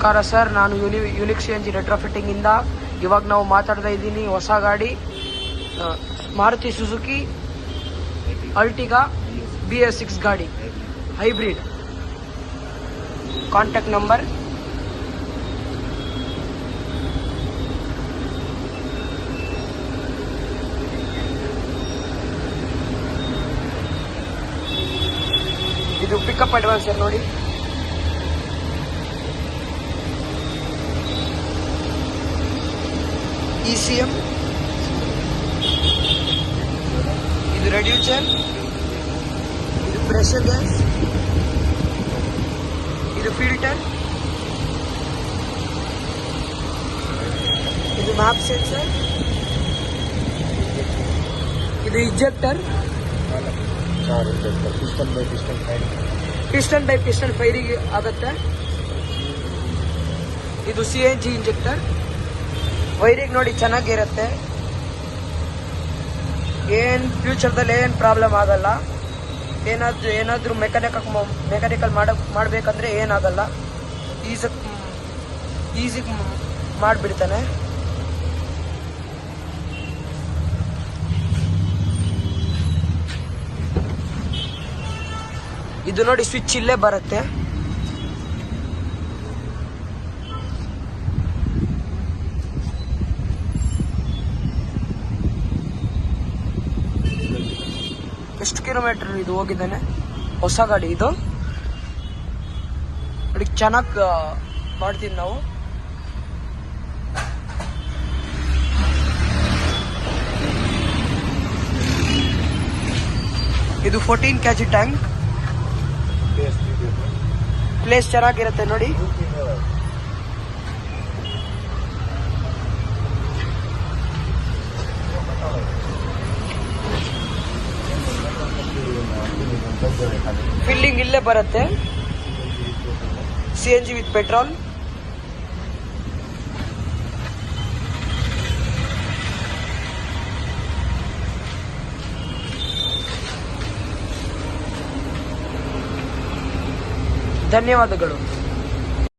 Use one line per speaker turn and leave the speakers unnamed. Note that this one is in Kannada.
ನಮಸ್ಕಾರ ಸರ್, ನಾನು ಯುನಿಕ್ CNG ರೆಟ್ರೋಫಿಟ್ಟಿಂಗ್ ಇಂದ ಇವಾಗ ನಾವು ಮಾತಾಡ್ತಾ ಇದ್ದೀನಿ ಹೊಸ ಗಾಡಿ ಮಾರುತಿ ಸುಜುಕಿ ಅಲ್ಟಿಗಾ BS6 ಗಾಡಿ ಹೈಬ್ರಿಡ್. ಕಾಂಟ್ಯಾಕ್ಟ್ ನಂಬರ್ ಇದು ಪಿಕಪ್ ಅಡ್ವಾನ್ಸ್ ನೋಡಿ. ECM, ಇದು ರೆಡ್ಯೂಸರ್, ಇದು ಪ್ರೆಷರ್ ಗ್ಯಾಸ್, ಇದು ಫಿಲ್ಟರ್, ಇದು ಮ್ಯಾಪ್ ಸೆನ್ಸರ್, ಇದು injector, piston by piston firing ಆಗುತ್ತೆ. ಇದು CNG ಇಂಜೆಕ್ಟರ್. ವೈರಿಂಗ್ ನೋಡಿ ಚೆನ್ನಾಗಿರುತ್ತೆ, ಫ್ಯೂಚರ್ದಲ್ಲಿ ಏನು ಪ್ರಾಬ್ಲಮ್ ಆಗಲ್ಲ. ಏನಾದರೂ ಮೆಕ್ಯಾನಿಕಲ್ ಮಾಡಬೇಕಂದ್ರೆ ಏನಾಗಲ್ಲ, ಈಸಿ ಮಾಡಿಬಿಡ್ತಾನೆ. ಇದು ನೋಡಿ ಸ್ವಿಚ್ ಇಲ್ಲೇ ಬರುತ್ತೆ. ಎಷ್ಟು ಕಿಲೋಮೀಟರ್ ಇದು ಹೋಗಿದ್ದಾನೆ, ಹೊಸ ಗಾಡಿ ಇದು. ಅದಕ್ಕೆ ಚೆನ್ನಾಗಿ ಮಾಡ್ತೀವಿ ನಾವು. ಇದು 14 kg ಟ್ಯಾಂಕ್. ಪ್ಲೇಸ್ ಚೆನ್ನಾಗಿರುತ್ತೆ ನೋಡಿ. ಫಿಲ್ಲಿಂಗ್ ಇಲ್ಲೇ ಬರುತ್ತೆ. CNG with petrol. ಧನ್ಯವಾದಗಳು.